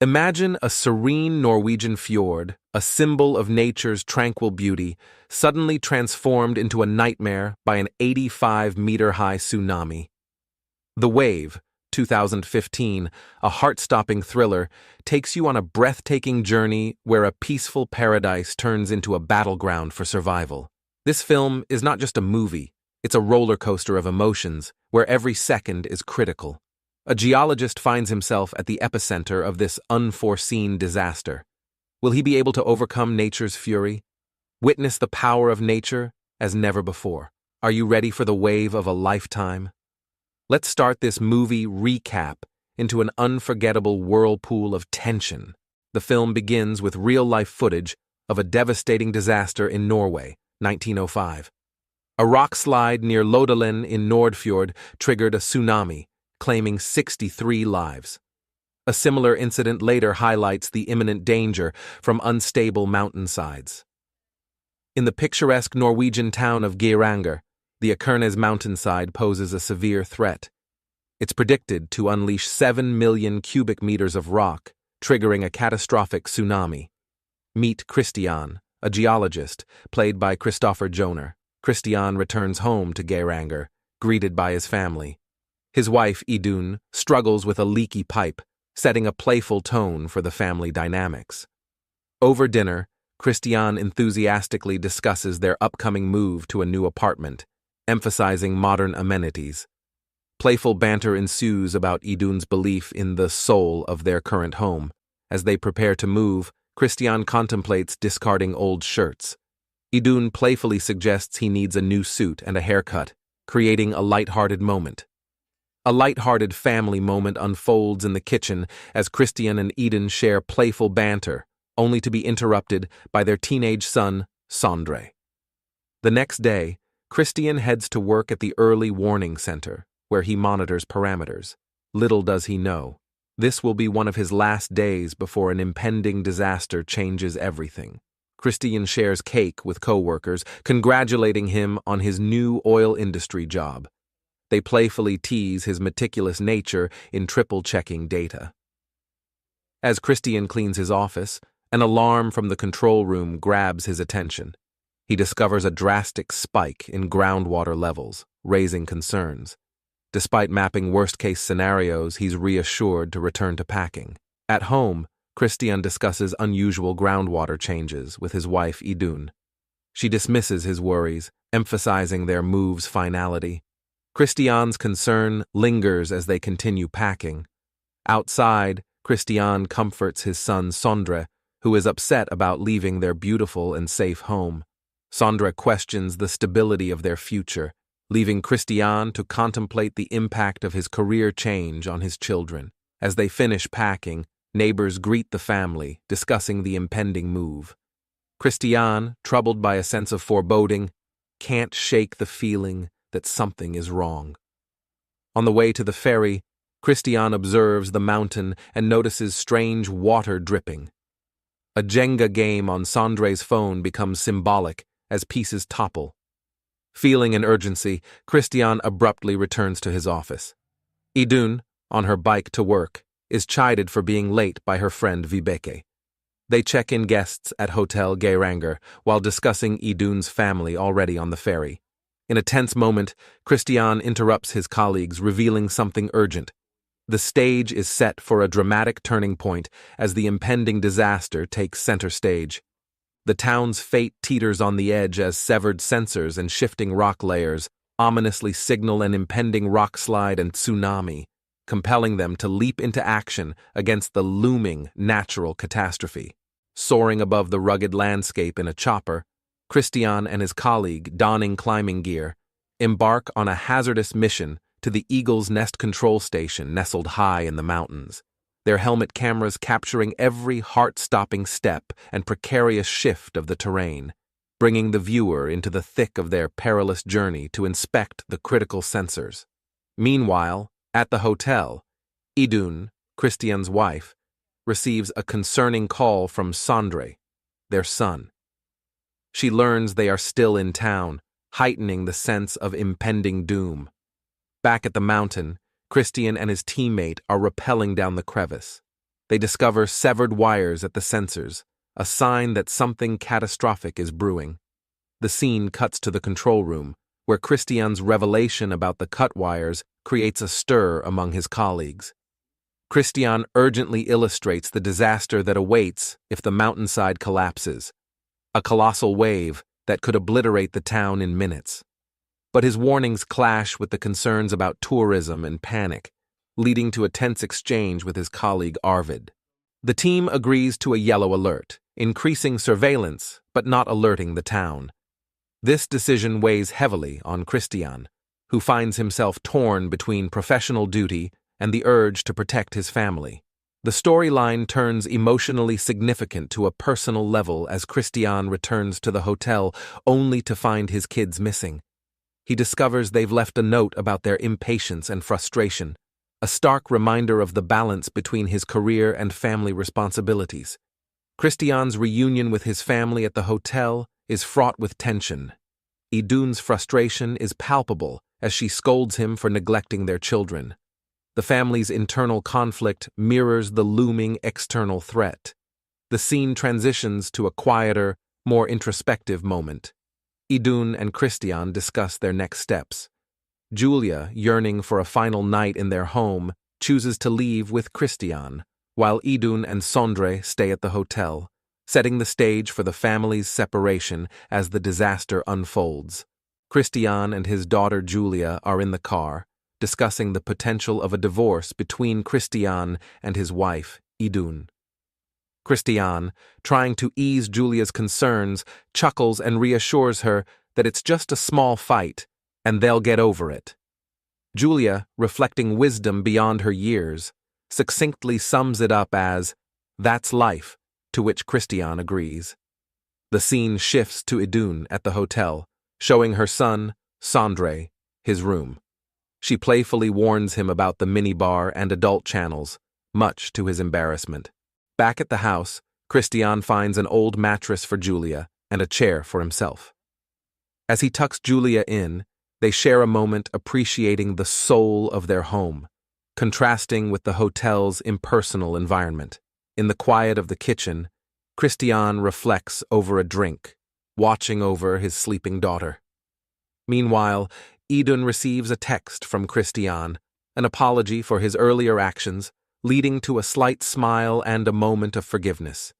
Imagine a serene Norwegian fjord, a symbol of nature's tranquil beauty, suddenly transformed into a nightmare by an 85-meter-high tsunami. The Wave, 2015, a heart-stopping thriller, takes you on a breathtaking journey where a peaceful paradise turns into a battleground for survival. This film is not just a movie, it's a roller coaster of emotions where every second is critical. A geologist finds himself at the epicenter of this unforeseen disaster. Will he be able to overcome nature's fury? Witness the power of nature as never before. Are you ready for the wave of a lifetime? Let's start this movie recap into an unforgettable whirlpool of tension. The film begins with real-life footage of a devastating disaster in Norway, 1905. A rock slide near Lodalen in Nordfjord triggered a tsunami, claiming 63 lives. A similar incident later highlights the imminent danger from unstable mountainsides. In the picturesque Norwegian town of Geiranger, the Akernes mountainside poses a severe threat. It's predicted to unleash 7 million cubic meters of rock, triggering a catastrophic tsunami. Meet Christian, a geologist, played by Kristoffer Joner. Christian returns home to Geiranger, greeted by his family. His wife, Idun, struggles with a leaky pipe, setting a playful tone for the family dynamics. Over dinner, Christian enthusiastically discusses their upcoming move to a new apartment, emphasizing modern amenities. Playful banter ensues about Idun's belief in the soul of their current home. As they prepare to move, Christian contemplates discarding old shirts. Idun playfully suggests he needs a new suit and a haircut, creating a light-hearted moment. A light-hearted family moment unfolds in the kitchen as Christian and Idun share playful banter, only to be interrupted by their teenage son, Sondre. The next day, Christian heads to work at the Early Warning Center, where he monitors parameters. Little does he know, this will be one of his last days before an impending disaster changes everything. Christian shares cake with co-workers, congratulating him on his new oil industry job. They playfully tease his meticulous nature in triple-checking data. As Christian cleans his office, an alarm from the control room grabs his attention. He discovers a drastic spike in groundwater levels, raising concerns. Despite mapping worst-case scenarios, he's reassured to return to packing. At home, Christian discusses unusual groundwater changes with his wife Idun. She dismisses his worries, emphasizing their move's finality. Christian's concern lingers as they continue packing. Outside, Christian comforts his son Sondre, who is upset about leaving their beautiful and safe home. Sondre questions the stability of their future, leaving Christian to contemplate the impact of his career change on his children. As they finish packing, neighbors greet the family, discussing the impending move. Christian, troubled by a sense of foreboding, can't shake the feeling that something is wrong. On the way to the ferry, Christian observes the mountain and notices strange water dripping. A Jenga game on Sondre's phone becomes symbolic as pieces topple. Feeling an urgency, Christian abruptly returns to his office. Idun, on her bike to work, is chided for being late by her friend Vibeke. They check in guests at Hotel Geiranger while discussing Idun's family already on the ferry. In a tense moment, Christian interrupts his colleagues, revealing something urgent. The stage is set for a dramatic turning point as the impending disaster takes center stage. The town's fate teeters on the edge as severed sensors and shifting rock layers ominously signal an impending rock slide and tsunami, compelling them to leap into action against the looming natural catastrophe. Soaring above the rugged landscape in a chopper, Christian and his colleague, donning climbing gear, embark on a hazardous mission to the Eagle's Nest control station nestled high in the mountains, their helmet cameras capturing every heart-stopping step and precarious shift of the terrain, bringing the viewer into the thick of their perilous journey to inspect the critical sensors. Meanwhile, at the hotel, Idun, Christian's wife, receives a concerning call from Sondre, their son. She learns they are still in town, heightening the sense of impending doom. Back at the mountain, Christian and his teammate are rappelling down the crevice. they discover severed wires at the sensors, a sign that something catastrophic is brewing. The scene cuts to the control room, where Christian's revelation about the cut wires creates a stir among his colleagues. Christian urgently illustrates the disaster that awaits if the mountainside collapses, a colossal wave that could obliterate the town in minutes. But his warnings clash with the concerns about tourism and panic, leading to a tense exchange with his colleague Arvid. The team agrees to a yellow alert, increasing surveillance but not alerting the town. This decision weighs heavily on Christian, who finds himself torn between professional duty and the urge to protect his family. The storyline turns emotionally significant to a personal level as Christian returns to the hotel only to find his kids missing. He discovers they've left a note about their impatience and frustration, a stark reminder of the balance between his career and family responsibilities. Christian's reunion with his family at the hotel is fraught with tension. Idun's frustration is palpable as she scolds him for neglecting their children. The family's internal conflict mirrors the looming external threat. The scene transitions to a quieter, more introspective moment. Idun and Christian discuss their next steps. Julia, yearning for a final night in their home, chooses to leave with Christian, while Idun and Sondre stay at the hotel, setting the stage for the family's separation as the disaster unfolds. Christian and his daughter Julia are in the car, discussing the potential of a divorce between Christian and his wife, Idun. Christian, trying to ease Julia's concerns, chuckles and reassures her that it's just a small fight, and they'll get over it. Julia, reflecting wisdom beyond her years, succinctly sums it up as, "That's life," to which Christian agrees. The scene shifts to Idun at the hotel, showing her son, Sondre, his room. She playfully warns him about the minibar and adult channels, much to his embarrassment. Back at the house, Christian finds an old mattress for Julia and a chair for himself. As he tucks Julia in, they share a moment appreciating the soul of their home, contrasting with the hotel's impersonal environment. In the quiet of the kitchen, Christian reflects over a drink, watching over his sleeping daughter. Meanwhile, Idun receives a text from Christian, an apology for his earlier actions, leading to a slight smile and a moment of forgiveness.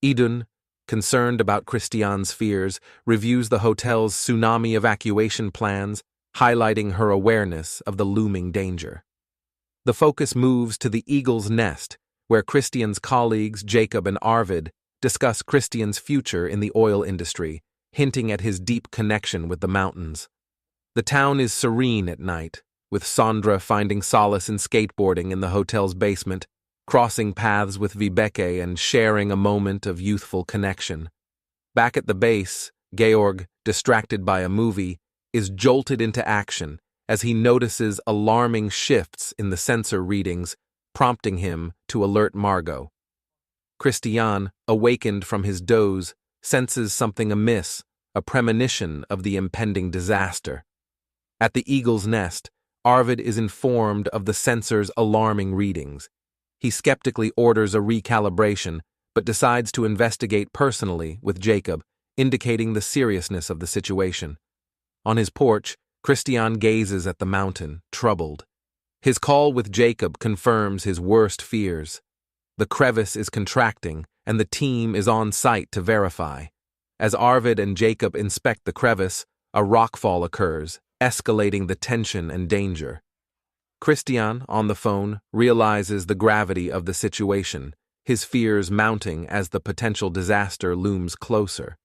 Idun, concerned about Christian's fears, reviews the hotel's tsunami evacuation plans, highlighting her awareness of the looming danger. The focus moves to the Eagle's Nest, where Christian's colleagues Jacob and Arvid discuss Christian's future in the oil industry, hinting at his deep connection with the mountains. The town is serene at night, with Sondra finding solace in skateboarding in the hotel's basement, crossing paths with Vibeke and sharing a moment of youthful connection. Back at the base, Georg, distracted by a movie, is jolted into action as he notices alarming shifts in the sensor readings, prompting him to alert Margot. Christian, awakened from his doze, senses something amiss, a premonition of the impending disaster. At the Eagle's Nest, Arvid is informed of the sensor's alarming readings. He skeptically orders a recalibration, but decides to investigate personally with Jacob, indicating the seriousness of the situation. On his porch, Christian gazes at the mountain, troubled. His call with Jacob confirms his worst fears. The crevice is contracting, and the team is on site to verify. As Arvid and Jacob inspect the crevice, a rockfall occurs, escalating the tension and danger. Christian, on the phone, realizes the gravity of the situation, his fears mounting as the potential disaster looms closer.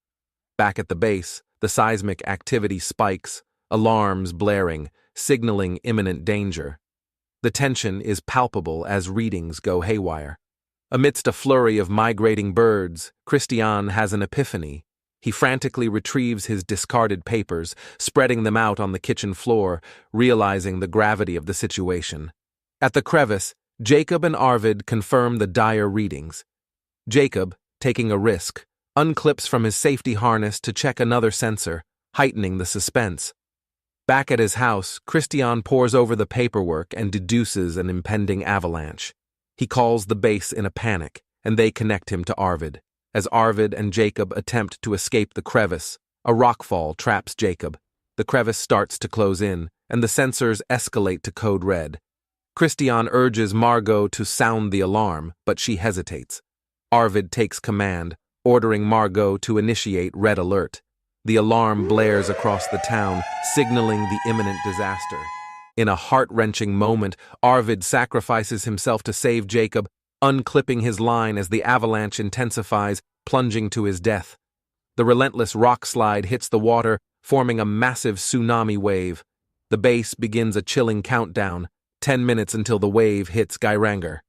Back at the base, the seismic activity spikes, alarms blaring, signaling imminent danger. The tension is palpable as readings go haywire. Amidst a flurry of migrating birds, Christian has an epiphany. He frantically retrieves his discarded papers, spreading them out on the kitchen floor, realizing the gravity of the situation. At the crevice, Jacob and Arvid confirm the dire readings. Jacob, taking a risk, unclips from his safety harness to check another sensor, heightening the suspense. Back at his house, Christian pores over the paperwork and deduces an impending avalanche. He calls the base in a panic, and they connect him to Arvid. As Arvid and Jacob attempt to escape the crevice, a rockfall traps Jacob. The crevice starts to close in, and the sensors escalate to code red. Christian urges Margot to sound the alarm, but she hesitates. Arvid takes command, ordering Margot to initiate red alert. The alarm blares across the town, signaling the imminent disaster. In a heart-wrenching moment, Arvid sacrifices himself to save Jacob, unclipping his line as the avalanche intensifies, plunging to his death. The relentless rock slide hits the water, forming a massive tsunami wave. The base begins a chilling countdown, 10 minutes until the wave hits Geiranger.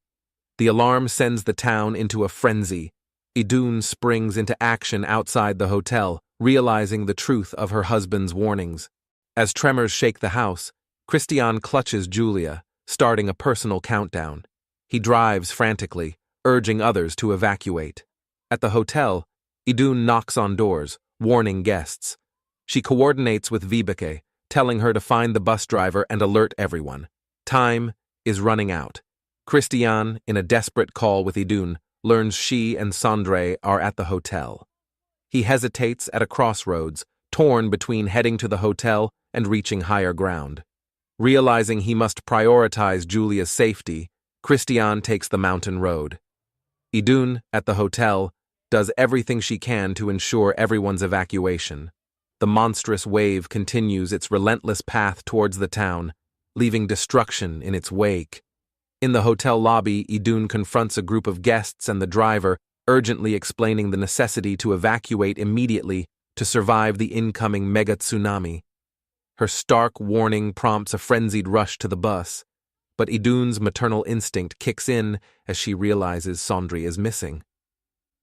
The alarm sends the town into a frenzy. Idun springs into action outside the hotel, realizing the truth of her husband's warnings. As tremors shake the house, Christian clutches Julia, starting a personal countdown. He drives frantically, urging others to evacuate. At the hotel, Idun knocks on doors, warning guests. She coordinates with Vibeke, telling her to find the bus driver and alert everyone. Time is running out. Christian, in a desperate call with Idun, learns she and Sondre are at the hotel. He hesitates at a crossroads, torn between heading to the hotel and reaching higher ground. Realizing he must prioritize Julia's safety, Christian takes the mountain road. Idun, at the hotel, does everything she can to ensure everyone's evacuation. The monstrous wave continues its relentless path towards the town, leaving destruction in its wake. In the hotel lobby, Idun confronts a group of guests and the driver, urgently explaining the necessity to evacuate immediately to survive the incoming mega tsunami. Her stark warning prompts a frenzied rush to the bus, but Idun's maternal instinct kicks in as she realizes Sondre is missing.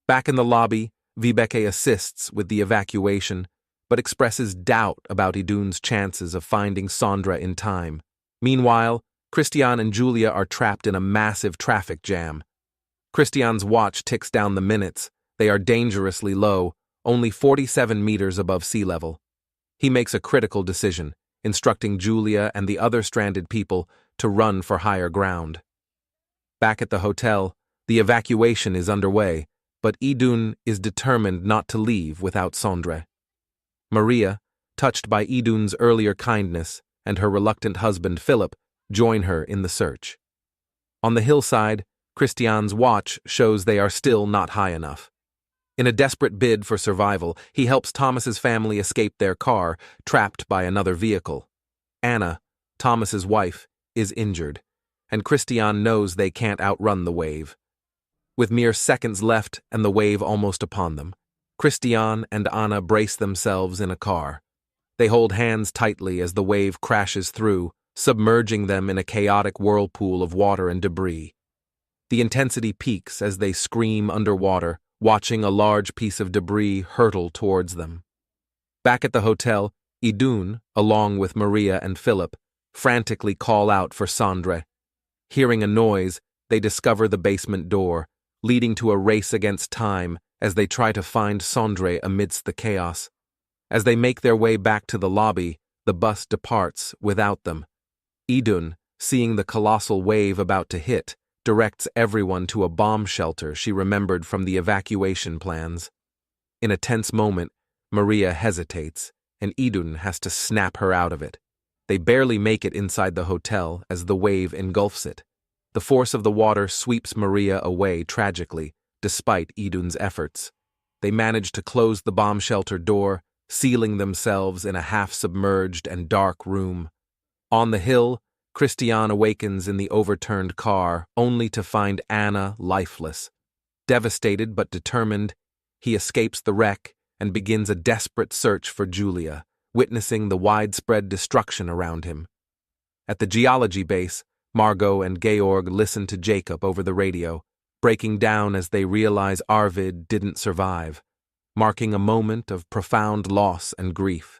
Back in the lobby, Vibeke assists with the evacuation, but expresses doubt about Idun's chances of finding Sondre in time. Meanwhile, Christian and Julia are trapped in a massive traffic jam. Christian's watch ticks down the minutes. They are dangerously low, only 47 meters above sea level. He makes a critical decision, instructing Julia and the other stranded people to run for higher ground. Back at the hotel, the evacuation is underway, but Idun is determined not to leave without Sondre. Maria, touched by Idun's earlier kindness, and her reluctant husband Philip join her in the search. On the hillside, Christian's watch shows they are still not high enough. In a desperate bid for survival, he helps Thomas's family escape their car, trapped by another vehicle. Anna, Thomas's wife, is injured, and Christian knows they can't outrun the wave. With mere seconds left and the wave almost upon them, Christian and Anna brace themselves in a car. They hold hands tightly as the wave crashes through, submerging them in a chaotic whirlpool of water and debris. The intensity peaks as they scream underwater, watching a large piece of debris hurtle towards them. Back at the hotel, Idun, along with Maria and Philip, frantically call out for Sondre. Hearing a noise, they discover the basement door, leading to a race against time as they try to find Sondre amidst the chaos. As they make their way back to the lobby, the bus departs without them. Idun, seeing the colossal wave about to hit, directs everyone to a bomb shelter she remembered from the evacuation plans. In a tense moment, Maria hesitates, and Idun has to snap her out of it. They barely make it inside the hotel as the wave engulfs it. The force of the water sweeps Maria away tragically, despite Idun's efforts. They manage to close the bomb shelter door, sealing themselves in a half-submerged and dark room. On the hill, Christian awakens in the overturned car, only to find Anna lifeless. Devastated but determined, he escapes the wreck and begins a desperate search for Julia, witnessing the widespread destruction around him. At the geology base, Margot and Georg listen to Jacob over the radio, breaking down as they realize Arvid didn't survive, marking a moment of profound loss and grief.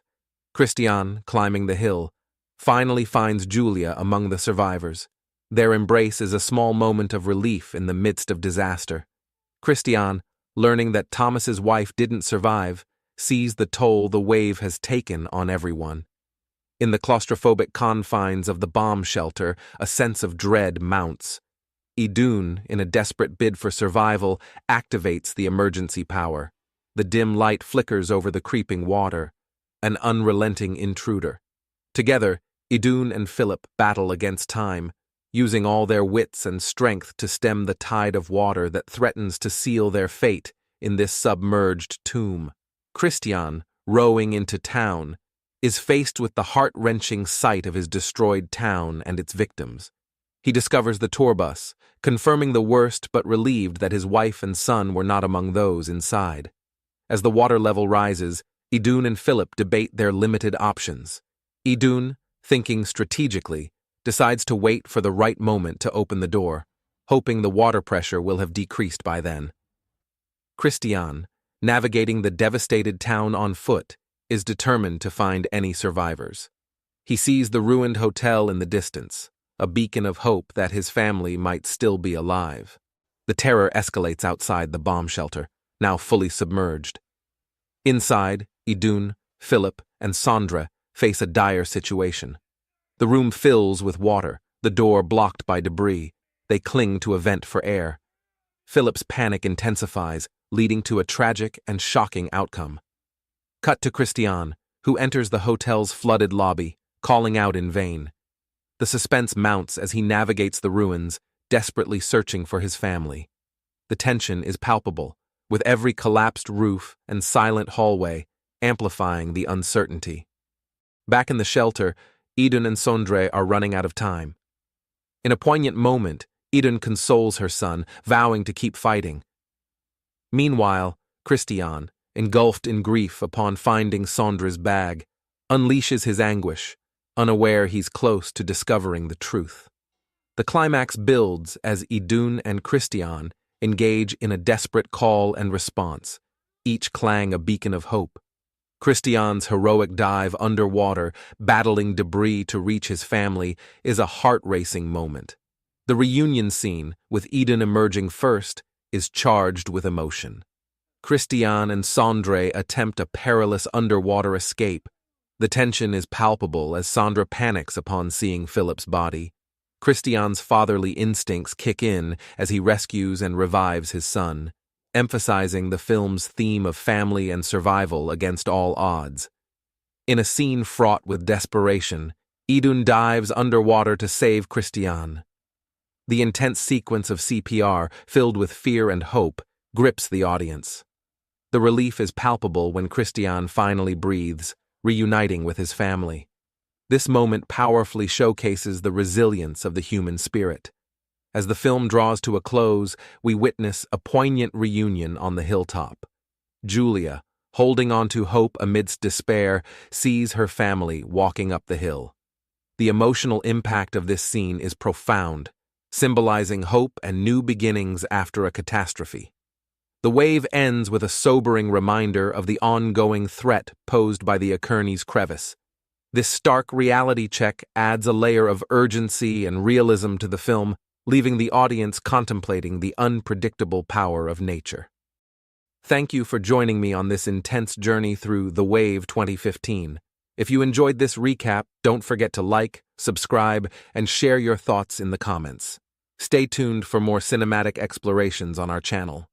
Christian, climbing the hill, finally finds Julia among the survivors. Their embrace is a small moment of relief in the midst of disaster. Christian, learning that Thomas's wife didn't survive, sees the toll the wave has taken on everyone. In the claustrophobic confines of the bomb shelter, a sense of dread mounts. Idun, in a desperate bid for survival, activates the emergency power. The dim light flickers over the creeping water, an unrelenting intruder. Together, Idun and Philip battle against time, using all their wits and strength to stem the tide of water that threatens to seal their fate in this submerged tomb. Christian, rowing into town, is faced with the heart-wrenching sight of his destroyed town and its victims. He discovers the tour bus, confirming the worst but relieved that his wife and son were not among those inside. As the water level rises, Idun and Philip debate their limited options. Idun, thinking strategically, decides to wait for the right moment to open the door, hoping the water pressure will have decreased by then. Christian, navigating the devastated town on foot, is determined to find any survivors. He sees the ruined hotel in the distance, a beacon of hope that his family might still be alive. The terror escalates outside the bomb shelter, now fully submerged. Inside, Idun, Philip, and Sandra face a dire situation. The room fills with water, the door blocked by debris. They cling to a vent for air. Philip's panic intensifies, leading to a tragic and shocking outcome. Cut to Christian, who enters the hotel's flooded lobby, calling out in vain. The suspense mounts as he navigates the ruins, desperately searching for his family. The tension is palpable, with every collapsed roof and silent hallway amplifying the uncertainty. Back in the shelter, Idun and Sondre are running out of time. In a poignant moment, Idun consoles her son, vowing to keep fighting. Meanwhile, Christian, engulfed in grief upon finding Sondre's bag, unleashes his anguish, unaware he's close to discovering the truth. The climax builds as Idun and Christian engage in a desperate call and response, each clang a beacon of hope. Christian's heroic dive underwater, battling debris to reach his family, is a heart-racing moment. The reunion scene, with Idun emerging first, is charged with emotion. Christian and Sondre attempt a perilous underwater escape. The tension is palpable as Sandra panics upon seeing Philip's body. Christian's fatherly instincts kick in as he rescues and revives his son, emphasizing the film's theme of family and survival against all odds. In a scene fraught with desperation, Idun dives underwater to save Christian. The intense sequence of CPR, filled with fear and hope, grips the audience. The relief is palpable when Christian finally breathes, reuniting with his family. This moment powerfully showcases the resilience of the human spirit. As the film draws to a close, we witness a poignant reunion on the hilltop. Julia, holding on to hope amidst despair, sees her family walking up the hill. The emotional impact of this scene is profound, symbolizing hope and new beginnings after a catastrophe. The wave ends with a sobering reminder of the ongoing threat posed by the Akerni's crevice. This stark reality check adds a layer of urgency and realism to the film, leaving the audience contemplating the unpredictable power of nature. Thank you for joining me on this intense journey through The Wave 2015. If you enjoyed this recap, don't forget to like, subscribe, and share your thoughts in the comments. Stay tuned for more cinematic explorations on our channel.